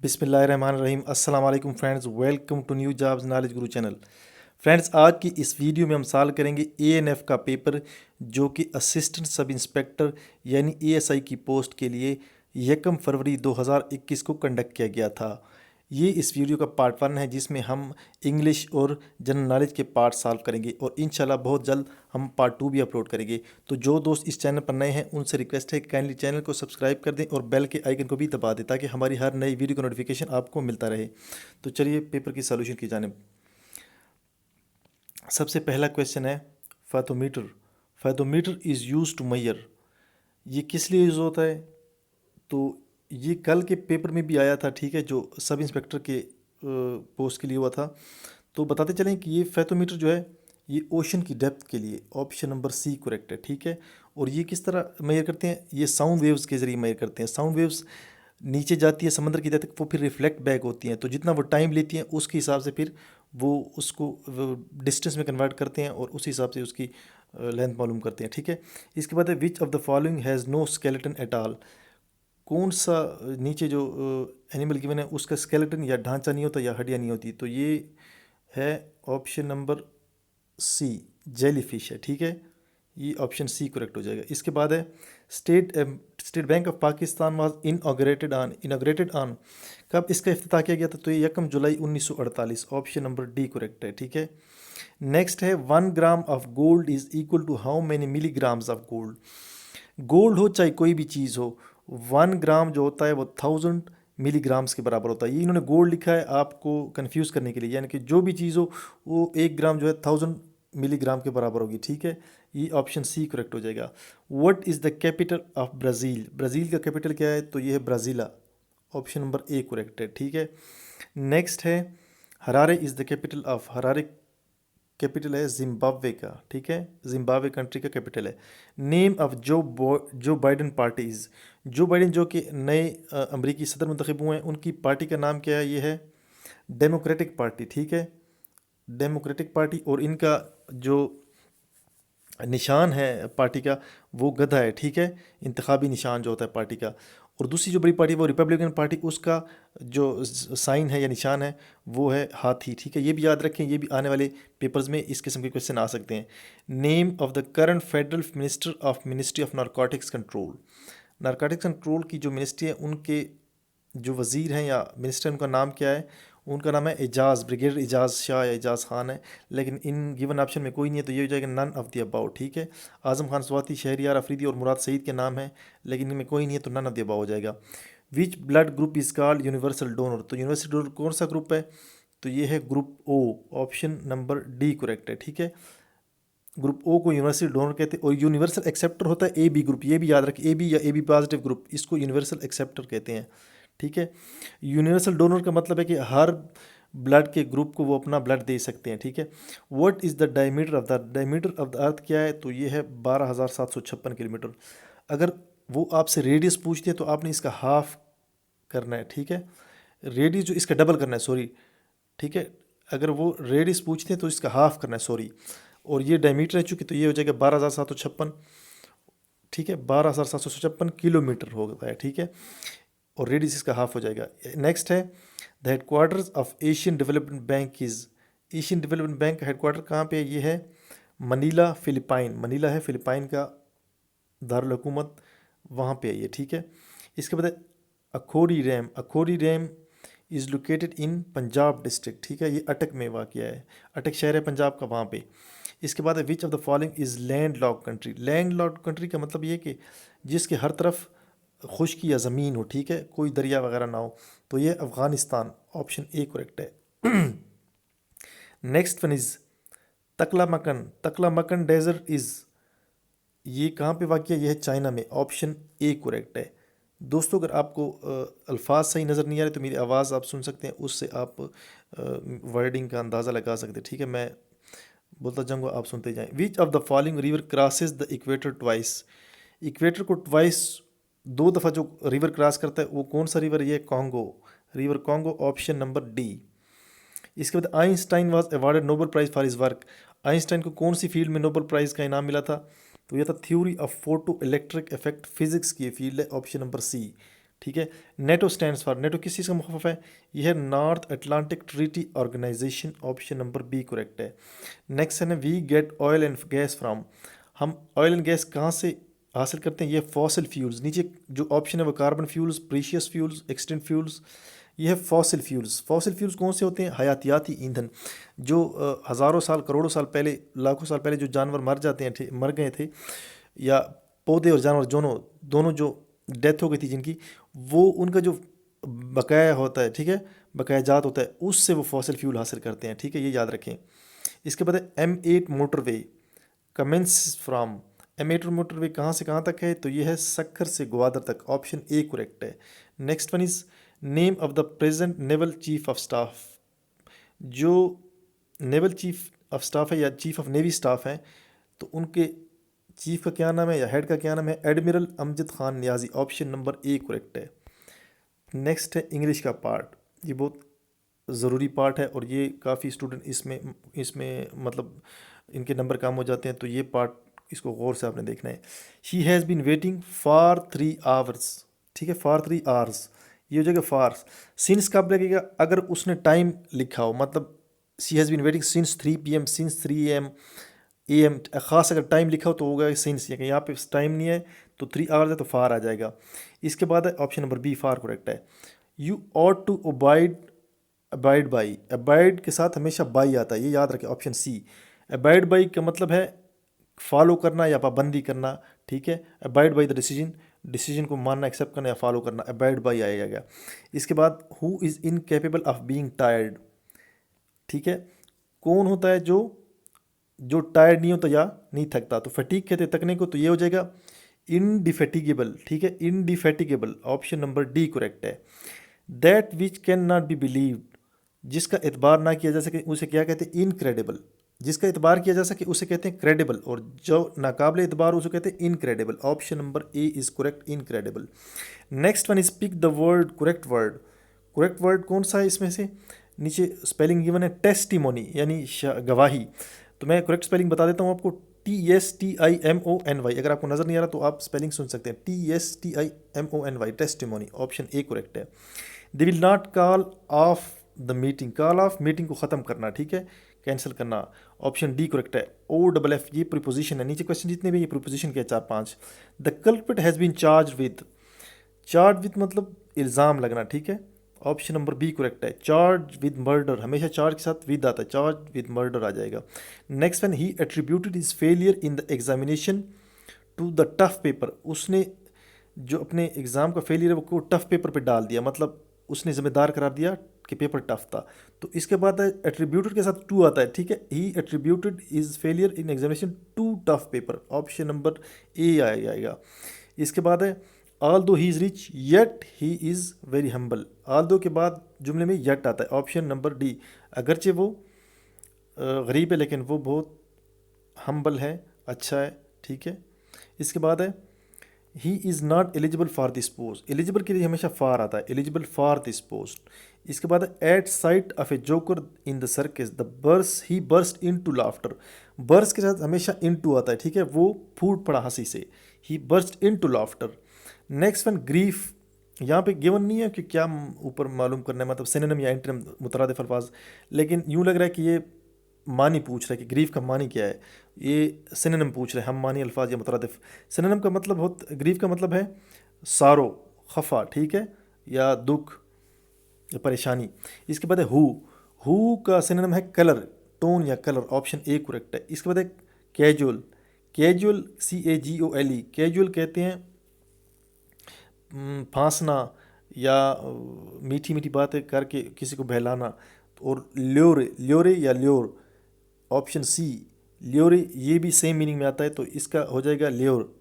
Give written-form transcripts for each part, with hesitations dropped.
बिस्मिल्लाहिर्रहमानिर्रहीम। अस्सलाम वालेकुम friends, welcome to new jobs knowledge guru channel. Friends, आज की इस वीडियो में हम सॉल्व करेंगे एएनएफ का पेपर, जो कि असिस्टेंट सब इंस्पेक्टर यानी एएसआई की पोस्ट के लिए 1 फरवरी 2021 को कंडक्ट किया गया था। ये इस वीडियो का पार्ट 1 है, जिसमें हम इंग्लिश और जनरल नॉलेज के पार्ट सॉल्व करेंगे और इंशाल्लाह बहुत जल्द हम पार्ट 2 भी अपलोड करेंगे। तो जो दोस्त इस चैनल पर नए हैं उनसे रिक्वेस्ट है कि काइंडली चैनल को सब्सक्राइब कर दें और बेल के आइकन को भी दबा दें, ताकि हमारी हर नई वीडियो का नोटिफिकेशन आपको मिलता रहे। तो चलिए पेपर की सॉल्यूशन की जानिब। सबसे पहला क्वेश्चन है fathometer. Fathometer is use to measure. ये किस लिए यूज़ होता है? तो ये कल के पेपर में भी आया था, ठीक है, जो सब इंस्पेक्टर के पोस्ट के लिए हुआ था। तो बताते चलें कि ये फैथोमीटर जो है ये ओशन की डेप्थ के लिए ऑप्शन नंबर सी करेक्ट है, ठीक है। और ये किस तरह मेजर करते हैं? ये साउंड वेव्स के ज़रिए मेजर करते हैं। साउंड वेव्स नीचे जाती है समंदर की तक, वो फिर रिफ्लेक्ट बैक होती हैं, तो जितना वो टाइम लेती हैं उसके हिसाब से फिर वो उसको डिस्टेंस में कन्वर्ट करते हैं और उसी हिसाब से उसकी लेंथ मालूम करते हैं, ठीक है। इसके बाद है which of the following has no skeleton at all. कौन सा नीचे जो एनिमल गिवन है उसका स्केलेटन या ढांचा नहीं होता या हड्डियाँ नहीं होती? तो ये है option number C, jellyfish है, ठीक है। ये ऑप्शन सी करेक्ट हो जाएगा। इसके बाद है State Bank of Pakistan was inaugurated on. कब इसका इफ्तिताह किया गया था? तो ये 1 जुलाई 1948, ऑप्शन नंबर डी करेक्ट है, ठीक है। नेक्स्ट है 1 gram of gold is equal to how many milligrams of gold. Gold हो चाहे कोई भी चीज़ हो, 1 ग्राम जो होता है वो 1000 मिलीग्राम्स के बराबर होता है। ये इन्होंने गोल्ड लिखा है आपको कंफ्यूज करने के लिए, यानी कि जो भी चीज़ हो वो 1 ग्राम जो है 1000 मिलीग्राम के बराबर होगी, ठीक है। ये ऑप्शन सी करेक्ट हो जाएगा। What is the capital of Brazil. Brazil का कैपिटल क्या है? तो ये है ब्राज़ीला, ऑप्शन नंबर ए करेक्ट है, ठीक है। नेक्स्ट है Harare is the capital of. Harare capital है जिम्बाब्वे का, ठीक है, जिम्बाब्वे कंट्री का कैपिटल है। नेम ऑफ जो बाइडन पार्टीज। जो बाइडन जो कि नए अमरीकी सदर मुंतखब हुए हैं, उनकी पार्टी का नाम क्या है? ये है डेमोक्रेटिक पार्टी, ठीक है, डेमोक्रेटिक पार्टी। और इनका जो निशान है पार्टी का वो गधा है, ठीक है, इंतखाबी निशान जो होता है पार्टी का। और दूसरी जो बड़ी पार्टी वो रिपब्लिकन पार्टी, उसका जो साइन है या निशान है वो है हाथी, ठीक है। ये भी याद रखें, ये भी आने वाले पेपर्स में इस किस्म के क्वेश्चन आ सकते हैं। Name of the current federal minister of ministry of narcotics control. Narcotics control की जो मिनिस्ट्री है उनके जो वज़ीर हैं या मिनिस्टर, उनका नाम क्या है? उनका नाम है एजाज़, ब्रिगेडियर एजाज़ शाह या एजाज़ खान है, लेकिन इन गिवन ऑप्शन में कोई नहीं है, तो ये हो जाएगा नन ऑफ द अबाउट, ठीक है। आज़म खान स्वाति, शहरियार अफरीदी और मुराद सईद के नाम है, लेकिन इनमें कोई नहीं है, तो नन ऑफ द अबाउट हो जाएगा। Which blood group is called universal donor. तो यूनिवर्सल डोनर कौन सा ग्रुप है? तो ये है group O, option number D correct है, ठीक है। ग्रुप ओ को यूनिवर्सल डोनर कहते हैं। और यूनिवर्सल एक्सेप्टर होता है ए बी ग्रुप, ये भी याद रखें, ए बी या ए बी पॉजिटिव ग्रुप, इसको यूनिवर्सल एक्सेप्टर कहते हैं, ठीक है। यूनिवर्सल डोनर का मतलब है कि हर ब्लड के ग्रुप को वो अपना ब्लड दे सकते हैं, ठीक है। What is the diameter of the earth क्या है? तो ये है 12,756 किलोमीटर। अगर वो आपसे रेडियस पूछते हैं तो आपने इसका हाफ करना है, ठीक है, रेडियस जो इसका डबल करना है, सॉरी, ठीक है। अगर वो रेडियस पूछते हैं तो इसका हाफ करना है, सॉरी। और ये डायमीटर है चूँकि, तो ये हो जाएगा 12,756, ठीक है, 12,756 किलोमीटर होता है, ठीक है। और रेडियस इसका हाफ हो जाएगा। नेक्स्ट है the headquarters of Asian development bank is. Asian development bank का हेडक्वार्टर कहाँ पे है? ये है मनीला, फिलिपाइन। मनीला है फिलिपाइन का दारुल हुकूमत, वहाँ पे है ये, ठीक है। इसके बाद Akhori dam. Akhori dam is located in Punjab district, ठीक है, ये अटक में वाक़ है, अटक शहर है पंजाब का, वहाँ पे। इसके बाद है which of the following is land lock country. Land lock country का मतलब ये कि जिसके हर तरफ खुश्की या ज़मीन हो, ठीक है, कोई दरिया वगैरह ना हो, तो ये अफ़गानिस्तान, ऑप्शन ए करेक्ट है। Next one is Taklamakan. Taklamakan desert is, ये कहाँ पे वाक़ है? ये है चाइना में, ऑप्शन ए करेक्ट है। दोस्तों, अगर आपको अल्फाज सही नज़र नहीं आ रहे तो मेरी आवाज़ आप सुन सकते हैं, उससे आप वर्डिंग का अंदाज़ा लगा सकते हैं, ठीक है। मैं बोलता जाऊँगा, आप सुनते जाएं। विच of the following river crosses the equator twice. Equator को ट्वाइस, 2 दफ़ा जो रिवर क्रॉस करता है वो कौन सा रिवर? ये Congo, river Congo, option number D. इसके बाद Einstein was awarded Nobel prize for his work. Einstein को कौन सी फील्ड में नोबेल प्राइज़ का इनाम मिला था? तो यह था theory of photo electric effect, physics की फील्ड है, ऑप्शन नंबर सी। ठीक है। नेटो स्टैंड्स फॉर, नेटो किस चीज़ का मुखफ़ है? यह है North Atlantic Treaty Organization, option number B correct है। नेक्स्ट है ना, we get oil and gas from, हम ऑयल एंड गैस कहाँ से हासिल करते हैं? ये फॉसिल फ्यूल्स, नीचे जो ऑप्शन है वो carbon fuels, precious fuels, extent fuels, ये है फॉसिल फ्यूल्स। फॉसिल फ्यूल्स कौन से होते हैं? हयातियाती ईंधन, जो हज़ारों साल, करोड़ों साल पहले, लाखों साल पहले जो जानवर मर जाते हैं थे, मर गए थे, या पौधे और जानवर दोनों दोनों जो डेथ हो गई थी जिनकी, वो उनका जो बकाया होता है, ठीक है, बकाया जात होता है, उससे वो फॉसिल फ्यूल हासिल करते हैं, ठीक है, ये याद रखें। इसके बाद है M8 motorway commence from, M8 motorway कहाँ से कहाँ तक है? तो ये है सक्खर से ग्वादर तक, ऑप्शन ए करेक्ट है। Next one is name of the present naval chief of staff, जो नेवल चीफ ऑफ स्टाफ है या चीफ ऑफ नेवी स्टाफ है, तो उनके चीफ का क्या नाम है या हेड का क्या नाम है? Admiral Amjad Khan Niazi, option number A correct है। नेक्स्ट है इंग्लिश का पार्ट, ये बहुत ज़रूरी पार्ट है और ये काफ़ी स्टूडेंट इसमें इसमें मतलब इनके नंबर कम हो जाते हैं, तो ये पार्ट इसको गौर से आपने देखना है। She has been waiting for 3 hours, ठीक है, फॉर 3 आवर्स, ये हो जाएगा फॉर। सिंस कब लगेगा? अगर उसने टाइम लिखा हो, मतलब she has been waiting since 3 PM, since 3 AM ख़ास अगर टाइम लिखा हो तो होगा सिंस, या यहाँ पे टाइम नहीं है तो 3 आवर्स है तो फार आ जाएगा। इसके बाद है option number B far correct है। You ought to abide by, abide के साथ हमेशा बाई आता है, ये याद रखें, ऑप्शन सी। अबाइड बाई का मतलब है फॉलो करना या पाबंदी करना, ठीक है। Abide by the decision, decision को मानना, एक्सेप्ट करना या फॉलो करना, अबाइड बाई आएगा। इसके बाद who is incapable of being tired, ठीक है, कौन होता है जो टायर्ड नहीं होता या नहीं थकता? तो फटीक कहते हैं थकने को, तो ये हो जाएगा इनडिफेटिगेबल, ठीक है, इनडिफेटिगेबल, ऑप्शन नंबर डी करेक्ट है। That which can not be believed, जिसका एतबार ना किया जा सके उसे क्या कहते हैं? इनक्रेडिबल। जिसका एतबार किया जा सके उसे कहते हैं क्रेडिबल, और जो नाकाबिल एतबार उसे कहते हैं incredible, option number A is correct, incredible. Next one is pick the word, correct word, correct word कौन सा है इसमें से? नीचे स्पेलिंग गिवन है टेस्टिमोनी, यानी गवाही, तो मैं करेक्ट स्पेलिंग बता देता हूँ आपको, TSTIMONY, अगर आपको नज़र नहीं आ रहा तो आप स्पेलिंग सुन सकते हैं, TSTIMONY, testimony, option A correct है। They will not call off the meeting, call off meeting को ख़त्म करना, ठीक है, कैंसिल करना, ऑप्शन डी करेक्ट है। OFF ये प्रीपोजिशन है, नीचे क्वेश्चन जितने भी ये प्रीपोजिशन के 4-5। The culprit has been charge with मतलब इल्ज़ाम लगना, ठीक है, ऑप्शन नंबर बी करेक्ट है। चार्ज विद मर्डर, हमेशा चार्ज के साथ विद आता है, चार्ज विद मर्डर आ जाएगा। Next one, he attributed his failure in the examination to the tough paper, उसने जो अपने एग्ज़ाम का फेलियर है वो टफ पेपर पे डाल दिया, मतलब उसने ज़िम्मेदार करार दिया कि पेपर टफ था। तो इसके बाद एट्रीब्यूटेड के साथ टू आता है, ठीक है, he attributed is failure in examination to tough paper, option number A आएगा। इसके बाद है although he is rich yet he is very humble, although के बाद जुमले में येट आता है, ऑप्शन नंबर डी, अगरचे वो गरीब है लेकिन वो बहुत हम्बल है, अच्छा है, ठीक है। इसके बाद है he is not eligible for this post, eligible के लिए हमेशा फार आता है, एलिजिबल फॉर दिस पोस्ट। इसके बाद at sight of a joker in the circus the burst he burst into laughter, burst के साथ हमेशा इन टू आता है, ठीक है, वो फूट पड़ा हंसी से, he burst into laughter. Next one grief, यहाँ पे गिवन नहीं है कि क्या ऊपर मालूम करना है, मतलब सिनोनिम या एंटोनिम, मुतरादिफ अल्फाज, लेकिन यूँ लग रहा है कि ये मानी पूछ रहा है कि ग्रीफ का मानी क्या है, ये सिनोनिम पूछ रहे हैं, हम मानी अल्फाज या मुतरादिफ। सिनोनिम का मतलब ग्रीफ का मतलब है सारो, खफा, ठीक है, या दुख या परेशानी। इसके बाद है हु का सिनोनिम है कलर, टोन या कलर, ऑप्शन ए करेक्ट है। इसके बाद है कैजुअल, कैजुअल CAGUALE, कैजुअल कहते हैं फांसना या मीठी मीठी बातें करके किसी को बहलाना, और ल्योरे या ल्योर, ऑप्शन सी ल्योरे, ये भी सेम मीनिंग में आता है तो इसका हो जाएगा ल्योर।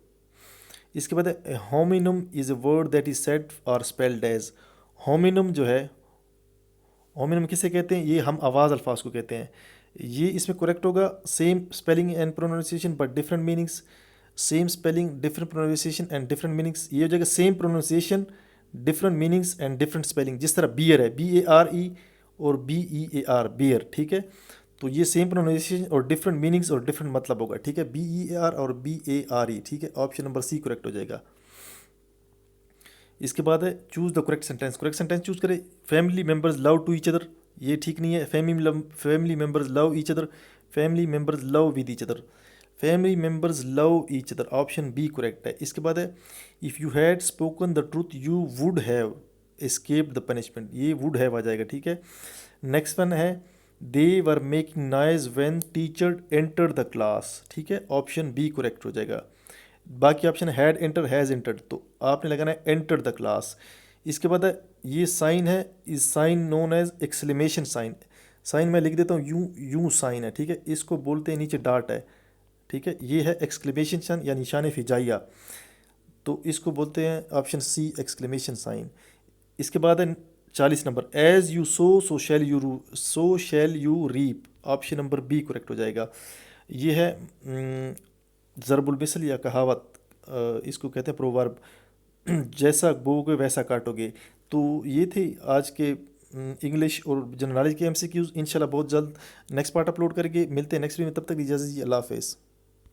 इसके बाद है hominem is a word that is said और स्पेल्ड एज, होमिनम जो है, होमिनम किसे कहते हैं? ये हम आवाज़ अल्फाज को कहते हैं, ये इसमें करेक्ट होगा same spelling and pronunciation but different meanings, same spelling different pronunciation and different meanings, ये हो जाएगा same pronunciation different meanings and different spelling, जिस तरह बियर है BARE और BEAR बियर, ठीक है, तो ये सेम प्रोनाउंसिएशन और डिफरेंट मीनिंग्स और डिफरेंट मतलब होगा, ठीक है, BEAR और BARE, ठीक है, ऑप्शन नंबर सी करेक्ट हो जाएगा। इसके बाद है choose the correct sentence. Correct sentence choose करें। Family members love to each other, ये ठीक नहीं है। Family members love each other, family members love with each other, family members love each other, option B correct है। इसके बाद है if you had spoken the truth you would have escaped the punishment, ये would have आ जाएगा, ठीक है। Next one है they were making noise when teacher enter the class, ठीक है, ऑप्शन बी करेक्ट हो जाएगा। बाकी option had enter has entered, तो आपने लगाना है एंटर द क्लास। इसके बाद है ये साइन है, is sign known as exclamation sign. Sign मैं लिख देता हूँ यूं, यूं साइन है, ठीक है, इसको बोलते हैं नीचे डार्ट है, ठीक है, ये है एक्सक्लेमेशन साइन या निशान फिजाइया, तो इसको बोलते हैं ऑप्शन सी एक्सक्लेमेशन साइन। इसके बाद है 40 number as you sow shall you reap, option number B correct हो जाएगा। ये है ज़रबुल मिसल या कहावत, इसको कहते हैं प्रोवर्ब, जैसा बोओगे वैसा काटोगे। तो ये थे आज के इंग्लिश और जनरल नॉलेज के एमसीक्यूज़। इंशाल्लाह बहुत जल्द नेक्स्ट पार्ट अपलोड करेंगे। मिलते हैं नेक्स्ट वीडियो में, तब तक इजाज़त दीजिए, अल्लाह हाफ़िज़।